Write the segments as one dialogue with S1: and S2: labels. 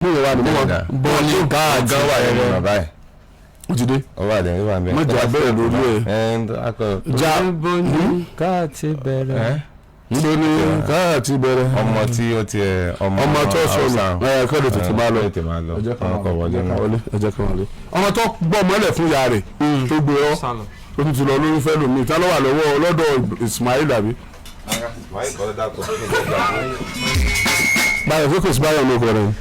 S1: mo wà ní bọ́ọ̀lì káàtì
S2: wà nínú bàbá ẹ̀.
S1: ó ti dé.
S2: ọwọ́ àdéhùn wà bẹ́ẹ̀.
S1: mọ̀jà bẹ́ẹ̀ lórí ẹ̀.
S2: já bọ́ọ̀lì káàtì bẹ̀rẹ̀.
S1: níbo ni káàtì bẹ̀rẹ̀.
S2: ọmọ tí ó ti ẹ̀
S1: ọmọ tó sọnù kọ́lé tètè máa lọ.
S2: ọjọ́ kan kọ̀ wọlé náà.
S1: ọjọ́ kan wọlé. ọmọ tó gbọ́ mọ́lẹ̀ fún ìyá rẹ̀ tó gbé ọ́ tó ti lọ lórí fẹ́ lómi ta ló wà lọ́wọ́ lọ́dọ̀ Ismail àbí. báyọ̀ fún kò sí báyọ̀ ní ọkọ rẹ̀.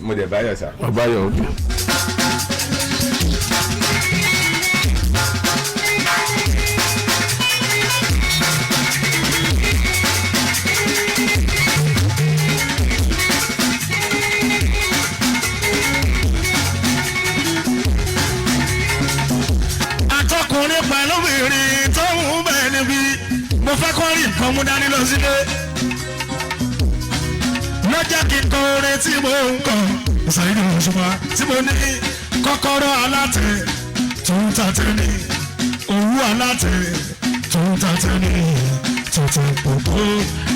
S2: mo dẹ̀ báyọ̀ sá.
S1: báyọ̀ òkè.
S3: Atọ́kùnrin pẹ̀lú obìnrin tó ń bẹ̀ níbí mo fẹ́ kọ́ rí nǹkan mú dání lọ sílé. lọ́jọ́ kí n kọ́ orin tí mo ń kọ́ ìsàlẹ̀ ìdìbò ṣùgbọ́n tí mo ní kọ́kọ́rọ́ alátẹ tó ń tàtẹ́ ní owó alátẹ tó ń tàtẹ́ ní tuntun gbogbo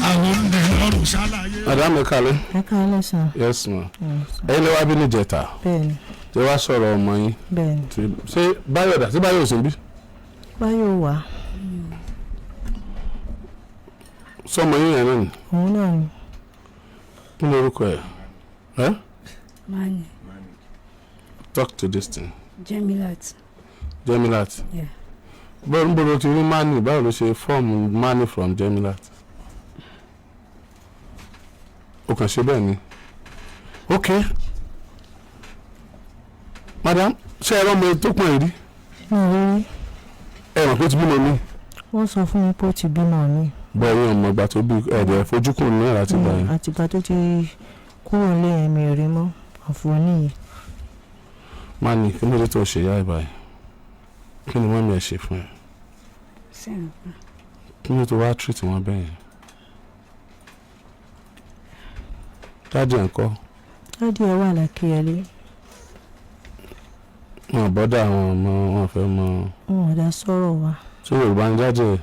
S3: àwọn oúnjẹ lọ́rùn ṣàlàyé.
S1: madam ẹ kálẹ́.
S4: ẹ kálẹ́ sàn.
S1: yes ma. ẹ̀yin lè wá bí ní jẹta.
S4: bẹ́ẹ̀ni.
S1: ṣé wàá sọ̀rọ̀ ọmọ yín.
S4: bẹ́ẹ̀ni.
S1: ṣé báyọ̀ dà sí báyọ̀ ò sí bí.
S4: báyọ̀ wà.
S1: sọmọ yín yẹn náà ni.
S4: òun náà ni.
S1: kí ni orúkọ ẹ.
S5: Mani.
S1: talk to this thing.
S5: Jemilat.
S1: Jemilat.
S5: Yeah.
S1: bọ́ọ̀lù bọ́ọ̀lù ti rí mani báwo ló ṣe form mani from Jemilat. o kàn ṣe bẹ́ẹ̀ ni. ok madam ṣé ẹ rọ́mọ tó pọ̀ yìí rí.
S4: mi ò rí.
S1: ẹ mọ̀ pé ó ti bímọ mi.
S4: wọ́n sọ fún mi pé ó ti bímọ mi.
S1: bọ́ọ̀ yẹn ọmọ ìgbà tó bí ẹ̀dẹ̀ fojúkùn náà láti gbà yẹn.
S4: àtìgbà tó ti kúrò nílé ẹ̀mí rí mọ́ àfúrò nìyí.
S1: mani kí ló dé tó ṣe yá ẹ báyìí kí ni mọ́mí ẹ ṣe fún ẹ. kí ló tó wá treat wọn bẹ́ẹ̀ yẹn. dáàdì ẹ̀ ń kọ́.
S4: dáàdì ẹ̀ wà lákìyẹlé.
S1: wọn bọ́dà àwọn ọmọ wọn fẹ́ mọ.
S4: wọn ò dá sọ̀rọ̀ wa.
S1: ṣé Yorùbá ń jáde.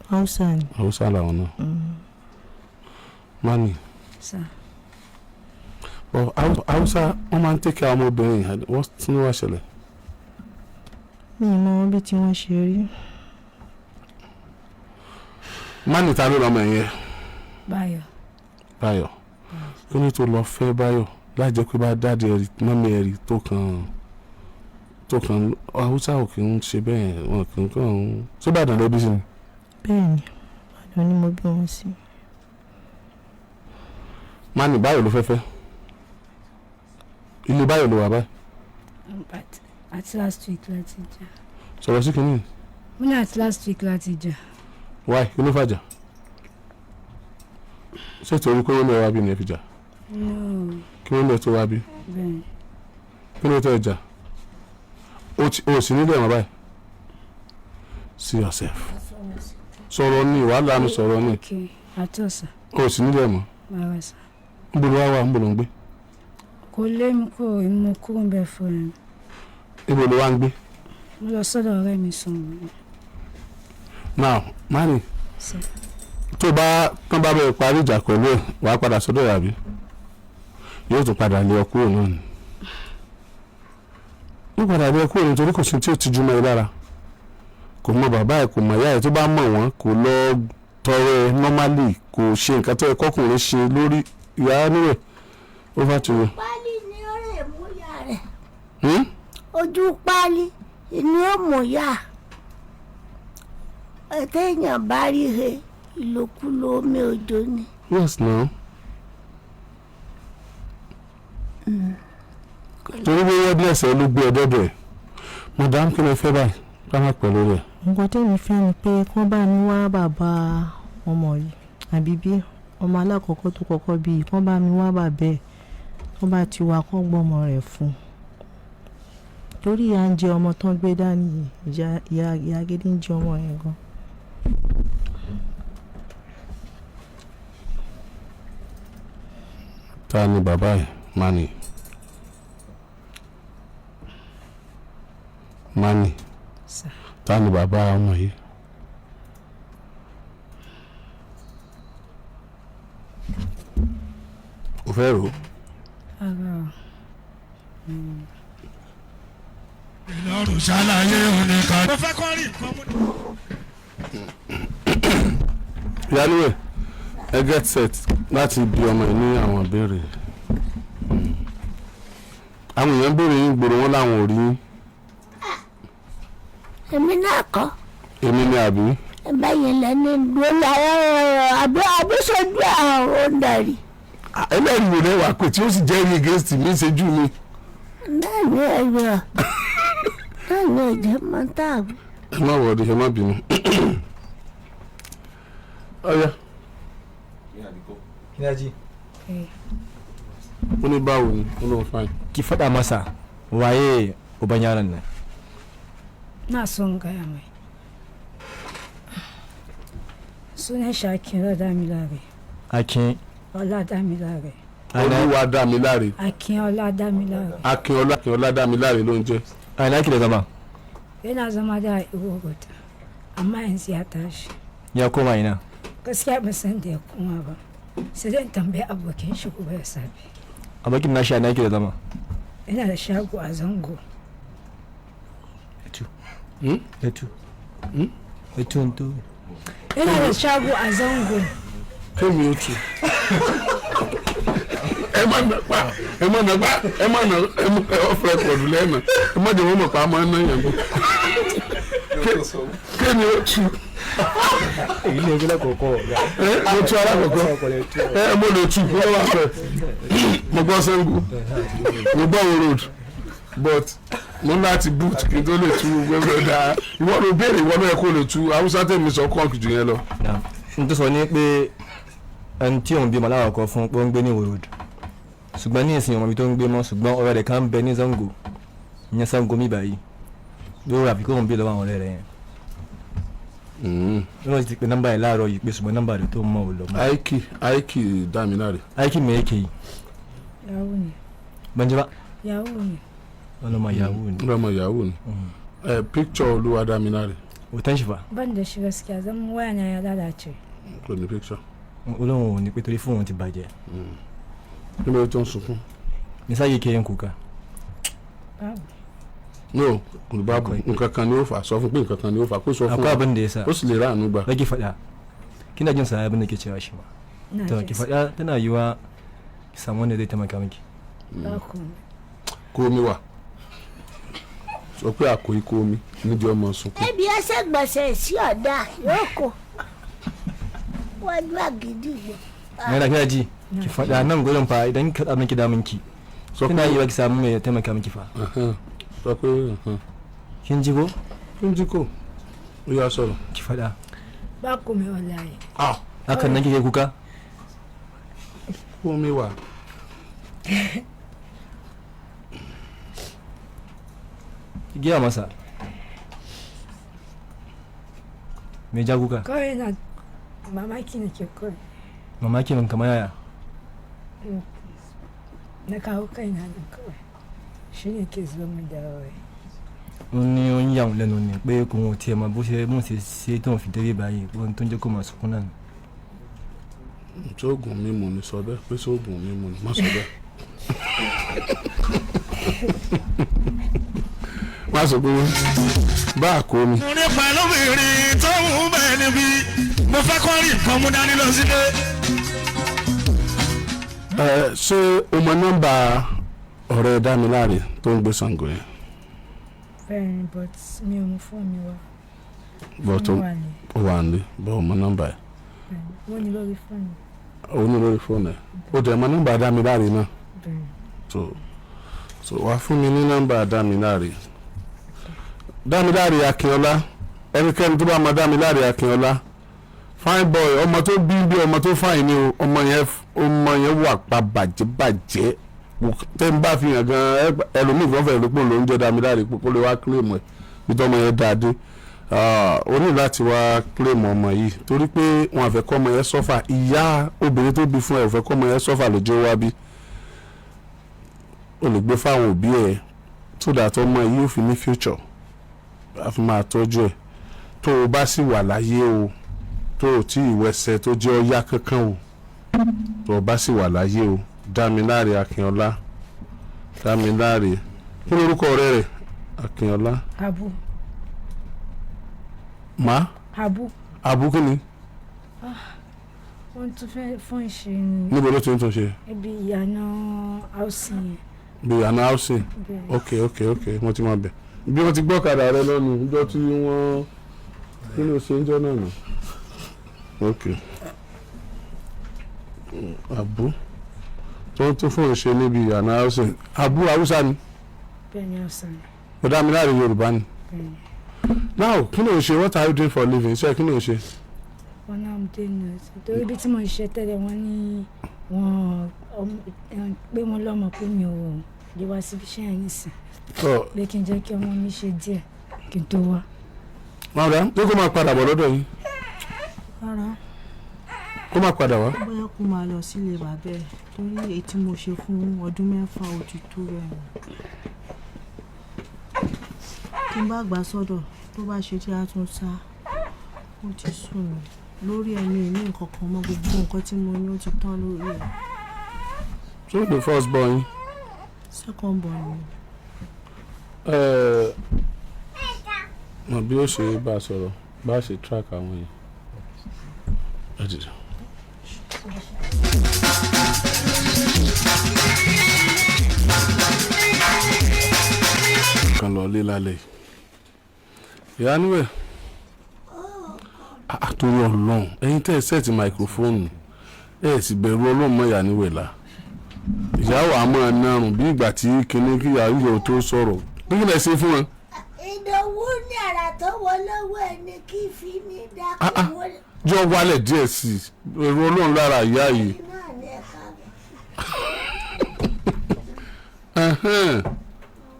S4: Hausa ni.
S1: Hausa làwọn náà. mani. bọ Hausa wọn máa ń tẹ́kẹ̀ ọmọbìnrin wọ́n tún wá ṣẹlẹ̀.
S4: mi ì mọ bí tí wọ́n ṣe rí.
S1: mani ta ló lọ́mọ ẹ̀yẹ.
S5: Báyọ̀.
S1: Báyọ̀ kí ni tó lọ fẹ́ Báyọ̀ láì jẹ́ pé bá dáàdi ẹ̀rí mọ́mí ẹ̀rí tó kàn Hausa ò kì í ṣe bẹ́ẹ̀ wọn kì í kàn ń ṣé Ìbàdàn ló bí sí ni.
S4: bẹ́ẹ̀ni Ìbàdàn ni mo bí wọn sí.
S1: mani Báyọ̀ ló fẹ́fẹ́ ilé Báyọ̀ ló wà báyìí.
S5: Àti last week láti jà.
S1: sọ̀rọ̀ sí kìíní.
S5: mo ní àti last week láti jà.
S1: wáì kí ló fàjà ṣé torí pé wọ́n lè wá bí ní ẹ fi jà. kí wọ́n lè tó wá bí. kí ló tẹ́ ẹ jà o sì nílé ẹ̀wọ̀n báyìí. see yourself. sọ̀rọ̀ ní wàhálà mi sọ̀rọ̀ ní.
S5: àtọ̀sà.
S1: o sì nílé ẹ̀wọ̀n.
S5: bàbá sà.
S1: ń bolo wá wà ń bolo ń gbé.
S5: kò lé mi kó ìmú kúrò ń bẹ fún ẹ.
S1: ibo ló wá ń gbé.
S5: mo lọ sọ́dọ̀ ọ̀rẹ́ mi sùn.
S1: now mani tó bá tán bá bẹ̀rẹ̀ parí ìjà pẹ̀lú ẹ̀ wàá padà sọ́dọ̀ yàbí yóò tún padà lé ọ kúrò náà ni yóò padà lé ọ kúrò nítorí kò sí tí ó ti jùmọ̀ ẹ lára kò mọ bàbá ẹ kò mọ ìyá ẹ tó bá mọ̀ wọ́n kò lọ tọrọ ẹ normally kò ṣe nǹkan tó yẹ kọkùnrin ṣe lórí ìyá níwẹ̀ over to you.
S6: páálí ni ó rè mú ìyá rẹ̀ ojú páálí ni ó mú ìyá ẹ̀tẹ̀yàn bá rí he ìlòkulò omi òjò ni.
S1: yes now. torí bí wọ́n díẹ̀ sẹ́ ló gbé ẹ dọ́dọ̀ ẹ̀ madam kí ló fẹ́ báyìí ká má pẹ̀ lórí ẹ̀.
S4: nǹkan tẹ́mi fẹ́ ni pé kán bá mi wá bàbá ọmọ yìí àbí bí ọmọ alákọ̀ọ́kọ́ tó kọ́kọ́ bí i kán bá mi wá bàbá ẹ̀ kán bá ti wá kán gbọ́mọ rẹ̀ fún un torí ìyá ń jẹ ọmọ tán gbé dání ìyá gidi ń jẹ ọmọ yẹn gan.
S1: ta ni bàbá ẹ̀ mani ta ni bàbá ọmọ yìí. o fẹ́ rò ó
S3: Ìlọrun ṣàlàyé oníkan. Mo fẹ́ kọ́ rí nǹkan mú.
S1: Iyaniye ẹ get set láti bí ọmọ ẹ ní àwọn ìbéèrè. Àwọn èèyàn béèrè yín gbòòrò wọn láwọn ò rí yín.
S6: Èmi náà kọ́.
S1: Èmi ni àbí.
S6: Báyìí lẹ́ni gbọ́dọ̀ àbísọ́jú àwọn ọ̀dàrí.
S1: Ẹlẹ́rìí wò lẹ́wà pé tí ó sì jẹ́rìí against mi ṣojú mi.
S6: Náà ní ẹ̀yọ́ náà ní ẹ̀jẹ̀ máa ń tààbù.
S1: Ẹ má wọlé ẹ má bínú. Ọ̀yá.
S7: Kinaji.
S1: Ó ní báwo ni ó lóun fine.
S7: Ki faɗa masa waye uban yaron nan.
S5: Na son gaya mai. Sunan shi Akin Ọládàmíláre.
S7: Akin.
S5: Ọládàmíláre.
S1: Olúwadámiláre.
S5: Akin Ọládàmíláre.
S1: Akin Ọládàmíláre ló ń jẹ́.
S7: A ina ki da zama?
S5: Yana zama da Iwoguta, amma yanzu ya tashi.
S7: Ya koma ina?
S5: Gaskiya ban san da ya koma ba. Sai dai tambayi abokin shi gobe da safe.
S7: Abokin nashi a ina ki da zama?
S5: Yana da shago a Zango.
S7: Etu.
S5: Yana da shago a Zango.
S1: Kémi ó tu. Ẹ má nà ọ̀fẹ́ pọ̀jù lẹ́nà. Ẹ má jẹ́ wọ́n mọ̀ pa á máa ń ná yẹn bó. Kémi ó tu.
S7: Èyí ni ìpínlẹ̀ kọ̀ọ̀kan ọ̀gá.
S1: Mo tu alákọ̀ọ́kọ́. Mo lè tu kó wá fẹ́. Mo gbọ́ Sango. Mo gbọ́ Wo road. But mo láti boot kí n tó lè tu gbẹ́gbẹ́ dáa. Ìwọ ló béèrè ìwọ náà kó lè tu. Haúsá tèmi sọ kọ́ọ̀kì jù yẹn lọ.
S7: N tó sọ ní pé ẹni tí òun bímọ láwàkọ fún pé ó ń gbé ní Wo road. Ṣùgbọ́n ní ìsìn ọmọ mi tó ń gbé mọ́ ṣùgbọ́n ọ̀rẹ́ rẹ̀ kan ń bẹ ní Zango. Ìyẹn Zango mi báyìí. Lórí àbíkó òun bí lọ́wọ́ àwọn ọ̀rẹ́ rẹ̀ yẹn. Wọ́n ti pe nọ́mbà yìí láàárọ̀ yìí pé ṣùgbọ́n nọ́mbà rẹ̀ tó mọ̀ ò lọ mọ́.
S1: Aiki Dámiláre.
S7: Aiki me yake yi?
S5: Yahoo ne.
S7: Ban ji ba?
S5: Yahoo ne.
S7: Wani Yahoo ne.
S1: Ọmọ Yahoo ni. Picture Olúwadámiláre.
S7: Hoton shi fa?
S5: Ban da shi gaskiya zan waya na ya lalace.
S1: Kò ní picture.
S7: Olóhùn ò ní pé torí fóònù ti bàjẹ́.
S1: Kí ló tó ń sunkún?
S7: Nísàyè kí n kúkà.
S5: Báwo?
S1: No, kò bá bọ̀ nǹkan kan ni ó fà sọ fún pé nǹkan kan ni ó fà kó sọ fún
S7: Akwai abin da ya sa.
S1: ó sì lè rà àánú gbà.
S7: Rage faɗa. Kina jin sa abin da ke cewa shi ma. To ki faɗa tana yiwa ki samu wanda zai taimaka miki.
S1: Kó omi wà. Sọ pé àkóyí kó omi nídìí ọmọ sunkún.
S6: Ẹbí ẹsẹ̀ gbọ̀nsẹ̀ sí ọ̀dà yóò kó. Wọ́n gbà gidi gbọ́.
S7: Yana kina ji ki faɗa nan gurin fa idan ka miki damunki. Kina yiwa ki samu mai taimaka miki fa.
S1: Sọ pé
S7: Kin ji ko?
S1: kin ji ko ó yá sọ̀rọ̀.
S7: Ki faɗa.
S5: Ba komai wallahi.
S7: Hakan nan kike kuka?
S1: Kó omi wà.
S7: Ki gaya masa. Me ja kuka?
S5: Kawai na mamaki nake kawai.
S7: Mamaki min kamar yaya?
S5: Na kawo kaina nan kawai. Shi ne ke zuwa mu da wai.
S7: Ó ní ó ń yà wọ́n lẹ́nu ni pé kò wọ́n tiẹ̀ máa bó ṣe tó ń fi délé báyìí ohun tó ń jẹ́ kó máa sunkún náà.
S1: Sóògùn mímu ni sọ bẹ́ẹ̀ pé sóògùn mímu ni má sọ bẹ́ẹ̀. Má sọ pé bá a kó mi.
S3: Mo ní pẹ̀lú obìnrin tó wù bẹ́ẹ̀ níbí mo fẹ́ kọ́ rí nǹkan mú dání lọ sílé.
S1: Ṣé o mọ nọ́mbà ọ̀rẹ́ Dámiláre tó ń gbé Ṣàngó yẹn?
S5: Bẹ́ẹ̀ni but mi ò mú fóònù wa.
S1: Bọ́tò ó wà ní bọ́ ọmọ nọ́mbà ẹ̀.
S5: Wọ́n ní lórí fóònù.
S1: Ó ní lórí fóònù ẹ̀. Ó dẹ̀ mọ nọ́mbà Dámiláre náà.
S5: Bẹ́ẹ̀ni.
S1: So wá fún mi ní nọ́mbà Dámiláre. Dámiláre Akínọlá ẹnikẹ́ni tó bá mọ Dámiláre Akínọlá fine boy ọmọ tó bí ọmọ tó fine ni o ọmọ yẹn wà pa bàjẹ́ tẹ́ ń bá fi hàn gan ẹlòmíì kan fẹ́ lópin ló ń jẹ́ Dámiláre kó lè wá kílèmù ẹ̀ nítorí ọmọ yẹn dáadé ó ní láti wá kílèmù ọmọ yìí torí pé wọn àfẹ́ kọ́ ọmọ yẹn sọ́fà ìyá obìnrin tó bí fún ẹ̀ ò fẹ́ kọ́ ọmọ yẹn sọ́fà lójú wá bí ó lè gbé fáwọn òbí ẹ̀ tó dàtọ́ ọmọ yìí ó fi ní future a fi máa tọ́jú ẹ̀ tó o bá sì wà láyé o tó o tí ìwẹsẹ̀ tó jẹ́ ọyá kankan o tó o bá sì wà láyé o Dámiláre Akínọlá Dámiláre kí ni orúkọ ọ̀rẹ́ rẹ̀ Akínọlá
S5: Abu.
S1: Abu kí ni.
S5: Wọ́n tún fẹ́ fún ìṣe ni.
S1: Níbo ló ti ń tún ṣe.
S5: Ibi ìyànà housing yẹn.
S1: Bí ìyànà housing. ok mo ti máa bẹ̀. Bí wọ́n ti gbọ́ ọ̀kadà rẹ lọ́nu ìjọ tí wọ́n kí ló ṣe ń jọ náà nù. ok Abu tó ń tún fún ìṣe níbi ìyànà housing. Abu Hausa ni.
S5: Bẹ́ẹ̀ni Hausa ni.
S1: Ó dá mi láre Yorùbá ni.
S5: Bẹ́ẹ̀ni.
S1: Now kí ló ń ṣe, what are you doing for living? Ṣé kí ló ń ṣe.
S5: Wọ́n náà ń dé nọ́ọ̀sì torí bí tí mo ṣe tẹ́lẹ̀ wọ́n ní wọ́n pé wọ́n lọ́mọ pé mi ò lè wá síbi iṣẹ́ yẹn nísìn pé kí n jẹ́ kí ọmọ mi ṣe díẹ̀ kí n tó wá.
S1: Màdà pé kó máa padà bọ̀ lọ́dọ̀ yín.
S4: rárá
S1: Kó máa padà wá.
S4: bóyá kó máa lọ sílé bàbá ẹ̀ torí èyí tí mo ṣe fún ọdún 6 ó ti tó rẹ̀ tí n bá gbà sọ́dọ̀ tó bá ṣe tí a tún sá ó ti sùn mí lórí ẹ̀mí ní nǹkan kan mọ́ gbogbo nǹkan tí mo ní ó ti tán lórí ẹ̀.
S1: So the first born.
S4: Second born mi.
S1: Mọ̀ bí ó ṣe bá a sọ̀rọ̀ bá a ṣe track àwọn yẹn. Kan lọ lé lálẹ́ Iyaniye àtòrí Ọlọ́run ẹ̀yin tẹ́ ẹ sẹ́ẹ̀tì máikrófóònù ẹ̀ sì bẹ̀rù Ọlọ́run mọ́ Iyaniye la ìyàwó àmọ́ ẹ̀nàrùn bí ìgbà tí kinní kí ìyàwó tó sọ̀rọ̀ kí lè ṣe fún wọn.
S6: Ìdòwú ní àrà tó wọ lọ́wọ́ ẹni kí fi ní dákú wọlé.
S1: Jọ wálẹ̀ díẹ̀ sí i ẹ̀rù Ọlọ́run lára ìyá yìí.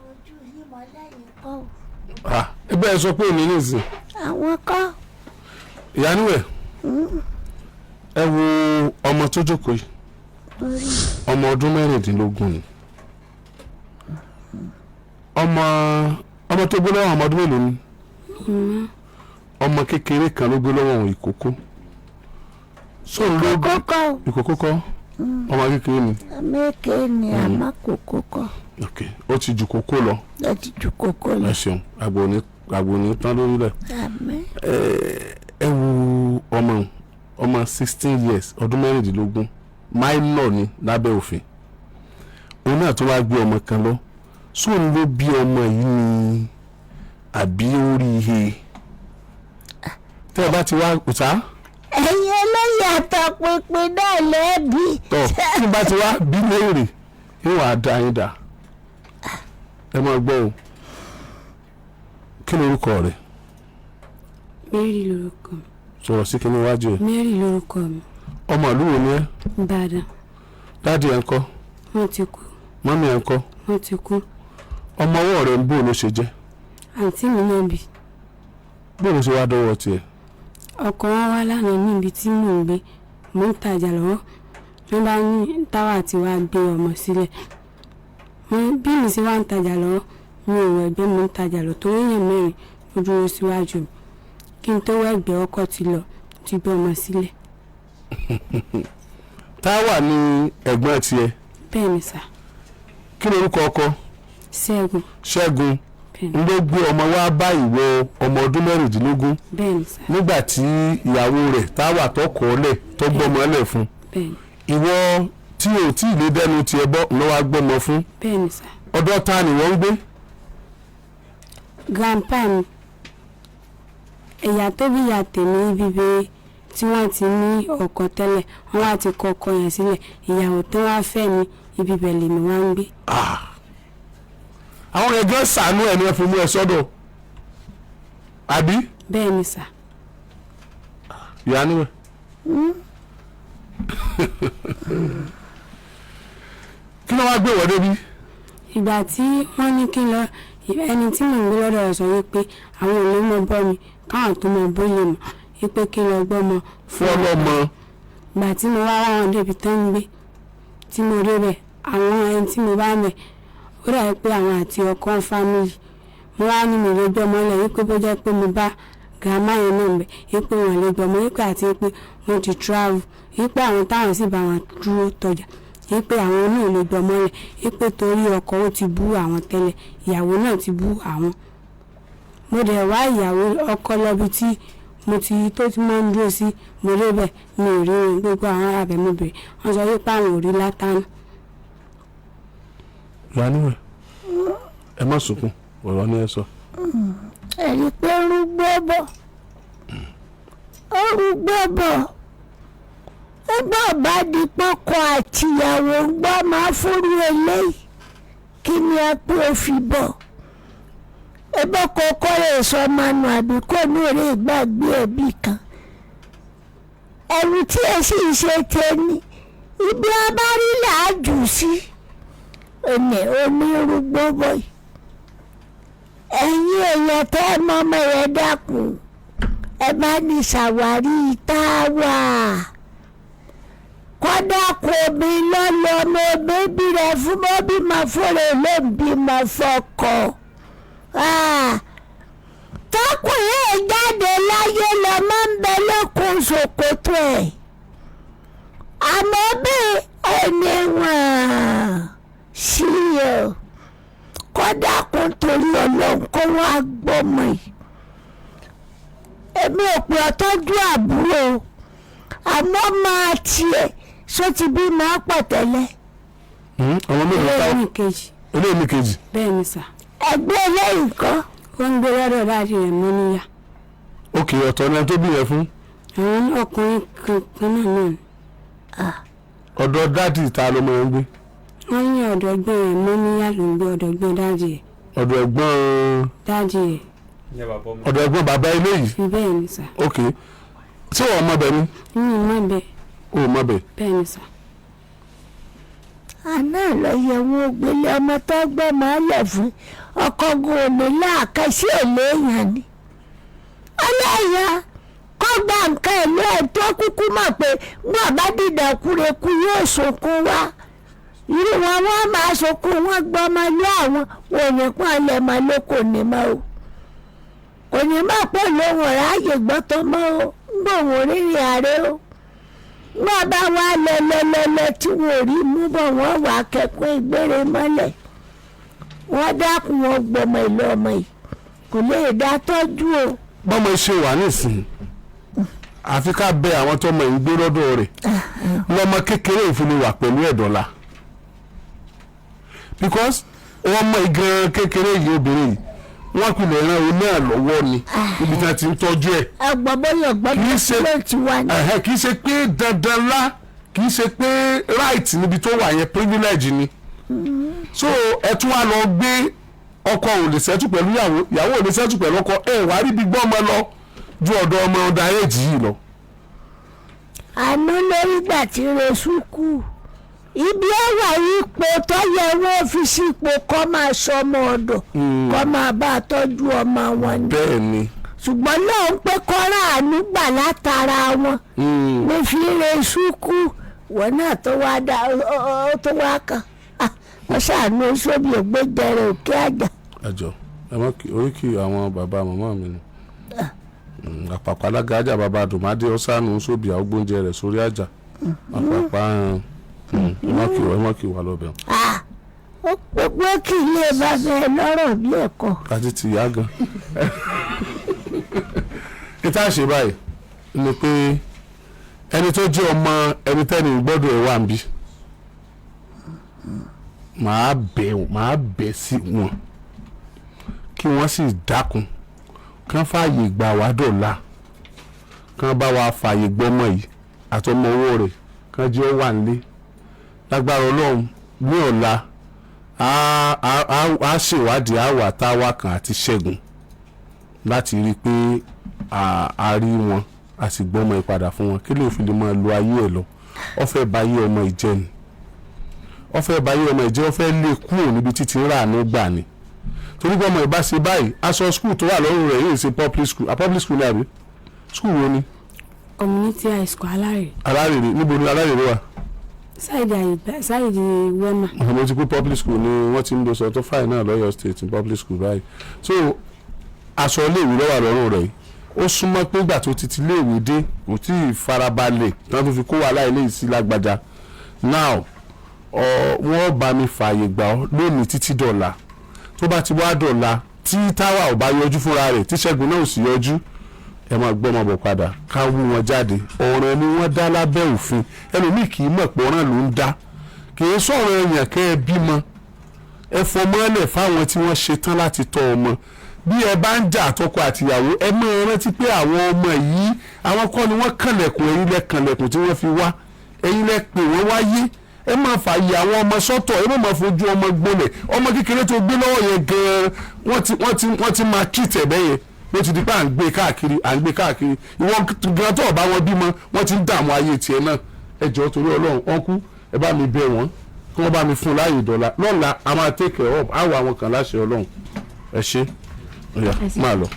S6: Ojú yìí mọ́ lẹ́yìn kọ́.
S1: Ẹgbẹ́ ẹ sọ pé òní nìsín.
S6: Àwọn kọ́.
S1: Iyaniye ẹ wo ọmọ tó jókòó yìí ọmọ ọdún 16 ni ọmọ tó gbé lọ́wọ́ ọmọ ọdún mélòó ni ọmọ kékeré kan ló gbé lọ́wọ́ ìkókó ìkókó kọ́ ọmọ kékeré ni.
S6: Méèké ni àmọ́ kókó kọ́.
S1: ok ó ti ju kókó lọ.
S6: Ó ti ju kókó lọ.
S1: ẹ ṣeun àgbò ní tán lórílẹ̀. ẹ wo ọmọ 16 years ọdún 16 minor ni lábẹ́ òfin òun náà tó wá gbé ọmọ kan lọ sóun ló bí ọmọ yìí ni àbí orí ihe tẹ́ ẹ bá ti wá òtá.
S6: Ẹ̀yin olóyè àtọpinpin náà lẹ́ẹ̀bí.
S1: tọ́ tí bá ti wá bí léèrè yóò wá dá yín dá ẹ máa gbọ́ o kí ni orúkọ rẹ̀.
S8: Mary lórúkọ mi.
S1: sọ̀rọ̀ sí kí ni iwájú ẹ̀.
S8: Mary lórúkọ mi.
S1: ọmọ ìlú wo ni ẹ.
S8: Ìbàdàn.
S1: dáàdi ẹ̀ ń kọ́.
S8: Wọ́n ti kú.
S1: mọ́mí ẹ̀ ń kọ́.
S8: Wọ́n ti kú.
S1: ọmọ ọwọ́ rẹ̀ ń bò ló ṣe jẹ́.
S8: Àǹtí mi náà bí.
S1: bó ló ṣe wá dọ́wọ́ tiẹ̀.
S8: Ọkọ wọn wá lánàá níbi tí mò ń gbé mò ń tajà lọ́wọ́ wọ́n bá ní táwa tí wàá gbé ọmọ sílẹ̀ bí mi ṣe wá ń tajà lọ́wọ́ mi ò wọ ẹgbẹ́ mò ń tajà lọ torí èèyàn mẹ́rin ó dúró síwájú mi kí n tó wọ ẹgbẹ́ ọkọ ti lọ ti gbé ọmọ sílẹ̀.
S1: táwa ni ẹ̀gbọ́n tiẹ̀.
S8: bẹ́ẹ̀ ni sà.
S1: kí ni orúkọ ọkọ.
S8: Ṣẹ́gun.
S1: Ṣẹ́gun n ló gbé ọmọ wá bá ìwọ ọmọ ọdún 16.
S8: bẹ́ẹ̀ ni sà.
S1: nígbà tí ìyàwó rẹ̀ táwa tó kọ́ lẹ̀ tó gbọ́mọ lẹ̀ fún.
S8: bẹ́ẹ̀ ni.
S1: ìwọ tí ò tí ì lè dẹnu tiẹ̀ bọ́ ló wá gbọ́mọ fún.
S8: bẹ́ẹ̀ ni sà.
S1: ọ̀dọ̀ ta ni wọ́n ń gbé.
S8: grandpa mi ẹ̀yà tó bí ìyá tèmi bíbí tí wọ́n ti ní ọkọ tẹ́lẹ̀ wọ́n wá ti kọ ọkọ yẹn sílẹ̀ ìyàwó tó wá fẹ́ mi ibi bẹ̀lẹ̀ mi wá ń gbé.
S1: àwọn ẹgbẹ́ sànú ẹ̀ ni wọ́n fi mú ẹ sọ́dọ̀ àbí.
S8: bẹ́ẹ̀ ni sà.
S1: Iyaniye. kí ló wá gbé wọ́n débi.
S8: ìgbà tí wọ́n ní kí n lọ ẹni tí mò ń gbé lọ́dọ̀ rẹ̀ sọ wípé àwọn ò ní mọ bọ́ mi káwọn tó mọ bóyè mọ́ wípé kí n lọ gbọ́mọ
S1: fún ọlọ́mọ.
S8: ìgbà tí mo wá ráwọn débi tán ń gbé tí mo rí bẹ̀ àwọn ẹni tí mo bá mẹ̀ ó dàbí pé àwọn àti ọkọ fámìlì mo wá ní mi lè gbọ́mọ lẹ̀ wípé bó jẹ́ pé mo bá gàmá yẹn náà bẹ̀ wípé wọn lè gbọ́mọ wípé àti wípé wọ́n ti travel wípé àwọn táwọn sì bá wọn dúró tọjà wípé àwọn náà lè gbọmọ rẹ̀ wípé torí ọkọ ó ti bú àwọn tẹ́lẹ̀ ìyàwó náà ti bú àwọn. mo dẹ̀ wá ìyàwó ọkọ lọ́bi tí mo ti tó ti máa ń dúró sí mo débẹ̀ mi ò rí wọn gbogbo àwọn ará bẹ̀ mo bèrè wọ́n sọ wípé àwọn ò rí látàná.
S1: Iyaniye ẹ má sunkún ọ̀rọ̀ ni ẹ sọ.
S6: ẹ̀rí pé rúgbó bọ̀ ẹgbẹ́ ọba di pọ́kọ àtìyàwó ń gbọ́ máa fúru eléyìí kí ni ẹ pé ó fi bọ̀ ẹgbẹ́ kọ́kọ́ rẹ̀ sọ manu àbí kò ní èrè gbàgbé ẹbí kan ẹ̀rù tí ẹ sì ṣe tẹ́ni ibi abárílẹ̀ àjù sí onírúgbó bọ̀yì ẹ̀yin èèyàn tẹ́ ẹ mọ́ ọmọ yẹn dákun ẹ bá ní ṣàwárí táwa kọ́dà kò bí lọ́lọ́ ọmọ bébí rẹ̀ fún bọ́bí máa fọ́rẹ̀ ló ń bí máa fọkọ̀ tọkùnrin jáde láyé lọ́mọ ń bẹ lókun ṣòkòtò ẹ̀ àmọ́ bí ẹni wọ́n sí o kọ́dà kò torí ọlọ́run kó wá gbọ́mọ yìí èmi ò pè ọtọ́jú àbúrò àmọ́ máa tiẹ̀ só ti bí máa pọ̀ tẹ́lẹ̀.
S1: ọmọ mi ò ta olóòmì kejì.
S8: bẹ́ẹ̀ ni sà.
S6: ẹgbẹ́ eléyìí kan.
S8: wọ́n ń gbé lọ́dọ̀ dáàdì rẹ̀ mọ́ níyà.
S1: òkè ọ̀tọ̀ ni ẹni tó bí yẹn fún.
S8: àwọn ọkùnrin kan náà ni.
S1: ọ̀dọ̀ dáàdì ta ló mọ̀ ẹ́ ń gbé.
S8: wọ́n ní ọ̀dọ̀ ẹgbẹ́ rẹ̀ mọ́ níyà ló ń gbé ọ̀dọ̀ ẹgbẹ́ dáàdì rẹ̀.
S1: ọ̀dọ̀ ẹ̀gbọ́n.
S8: dáàdì rẹ̀.
S1: ọ̀dọ̀ ẹ̀gbọ́n bàbá ilé yìí.
S8: bẹ́ẹ̀ ni sà.
S1: ok tí wọ́n mọ̀ bẹ́ẹ̀ ni.
S8: mi ò mọ̀ bẹ́ẹ̀.
S1: o mọ̀ bẹ́ẹ̀.
S8: bẹ́ẹ̀ ni sà.
S6: àná lọ yẹ wọn gbélé ọmọ tó gbẹ máa lẹ fún ọkọ gòmè láàkàṣì èléèyàn ni ọlẹ́yà kọ́ gba nǹkan ìlú ẹ̀ tó kúkú mọ̀ pé wọn bá dìde kúrekú yóò sunkún wá irú wọn máa sunkún wọn gbọ́ ọmọ ilé àwọn òní pọ́n lẹ̀ máa ló kò ní mọ́ o kò ní mọ̀ pé lóhùn ráàyè gbọ́tọ̀ mọ́ o ń gbòhùn rírìn àárẹ̀ o wọ́n bá wá lẹ́lẹ́lẹ́lẹ́ tí wọ́n rí mú bọ̀ wọ́n wà kẹ́kọ̀ọ́ ìgbére mọ́lẹ̀ wọ́n dákun wọn gbọmọ ìlú ọmọ yìí kò lè dá tọ́jú o.
S1: bọ́mọ ṣe wà nísìnyí àfi ká bẹ àwọn tọmọ yìí gbé lọ́dọ̀ rẹ̀ lọ́mọ kékeré ìfúnni wà pẹ̀lú ẹ̀dọ́là because ọmọ ìgan kékeré yìí obìnrin yìí wọ́n pilẹ̀ ran oní àlọ́wọ́ ni ibi tí wọ́n ti ń tọ́jú ẹ̀.
S6: agbọ̀bọ̀yọ̀ gbọ́dọ̀ ló ti wá ní.
S1: kì í ṣe pé dandan lá kì í ṣe pé right níbi tó wà yẹn privilege ni. so ẹ tún wá lọ gbé ọkọ ò lè ṣẹ́tù pẹ̀lú ìyàwó ò lè ṣẹ́tù pẹ̀lú ọkọ ẹ̀ wá rí bí gbọ́ ọmọ lọ ju ọ̀dọ̀ ọmọ ọ̀dà èjì yìí lọ.
S6: àná lórí gbà tí resú kù ibi ẹwà ipò tó yẹ wọ́n fi sípò kọ́ máa sọmọ ọ̀dọ̀ kọ́ máa bá a tọ́jú ọmọ wọn ni.
S1: bẹ́ẹ̀ ni.
S6: ṣùgbọ́n náà ń pẹ́ kọ́ra àánú gbà látara wọn ní fi resú kù wọ́n náà tó wá dá ó tó wá kàn wọ́n ṣàánú sóbì ògbéjẹrẹ òkè àjà.
S1: àjọ ẹ mọ oríkì àwọn bàbá màmá mi ni àpapọ̀ alága ajá bàbá dùmádé ọ̀sánù sóbì àgbóúnjẹ rẹ̀ sórí àjà àpapọ̀ ẹ mọ kí wà lọ́bẹ̀.
S6: ó gbogbo kì í lè bá bẹ́ẹ̀ lọ́rọ̀ bí ẹ̀kọ́.
S1: àti ti yá gan. kí tá a ṣe báyìí ni pé ẹni tó jẹ́ ọmọ ẹni tẹ́ni gbọ́dọ̀ ẹ̀ wà ń bí màá bẹ̀ sí wọn kí wọ́n sì dákun kán fààyè gbà wá dọ̀la kán bá wa fààyè gbọ́mọ yìí àtọmọ owó rẹ̀ kán jẹ́ ó wà nílé lágbára ọlọ́run ní ọ̀la a ṣèwádìí àwà táwa kan àti ṣẹ́gun láti rí i pé a rí wọn a sì gbọ́mọ ìpadà fún wọn kí ló fi lè máa lo ayé ẹ̀ lọ ó fẹ́ bà ayé ọmọ ìjẹ́ ni ó fẹ́ bà ayé ọmọ ìjẹ́ ó fẹ́ lé kúrò níbi títí ń rà ní gbà ni torí pé ọmọ ìbá ṣe báyìí aṣọ skul tó wà lọ́rùn rẹ̀ yìí ṣe public school public school ní àbí skul wo ni.
S8: community high school alárèrè.
S1: alárèrè níbo ni alárèrè wà.
S8: sáìdì wẹ́mà.
S1: mo ti pé public school ni wọ́n ti ń lo sọ tó fáì náà lọ́yọ̀ state ní public school báyìí so aṣọ iléèwé lọ́wọ́ lọ́rùn rẹ̀ yìí ó súnmọ́ pé ìgbà tó ti iléèwé dé kò tí ì farabalẹ̀ tí wọ́n tó fi kó wàhálà eléyìí sí lágbájá now wọ́n bá mi fààyè gbà ọ́ lónìí títí dọ̀la tó bá ti wá dọ̀la tí táwa ò bá yọjú fúnra rẹ̀ tí Ṣẹ́gun náà ò sì yọjú ẹ máa gbọ́ ọmọ bọ̀ padà ká wú wọn jáde ọ̀ràn ni wọ́n dá lábẹ́ òfin ẹlòmíì kì í mọ̀ pé ọ̀ràn ló ń dá kì í sọ̀rọ̀ èèyàn kẹ́ ẹ bímọ ẹ fọmọ́lẹ̀ fáwọn tí wọ́n ṣetán láti tọ́ ọmọ bí ẹ bá ń jà àtọkọ àtìyàwó ẹ máa rántí pé àwọn ọmọ yìí àwọn kọ́ ni wọ́n kànlẹ̀kùn ẹ̀yin lẹ kànlẹ̀kùn tí wọ́n fi wá ẹ̀yin lẹ pè wọ́n wáyé ẹ máa fààyè àwọn ọmọ sọ́tọ̀ ẹ máa fojú ọmọ gbolẹ̀ ọmọ kékeré tó gbé lọ́wọ́ yẹn gan-an wọ́n ti máa kí tẹ̀ bẹ́yẹn bó ti di pé à ń gbé káàkiri ìwọ gan tó ọba wọn bímọ wọ́n ti ń dààmú ayé tiẹ̀ náà ẹ jọ̀ọ́ torí Ọlọ́run ọkú ẹ bá mi bẹ̀ wọ́n kí wọ́n bá mi fún láàyè dọ́là lọ́la a máa take care of àwọn àwọn kan láṣẹ Ọlọ́run ẹ ṣé máa lọ.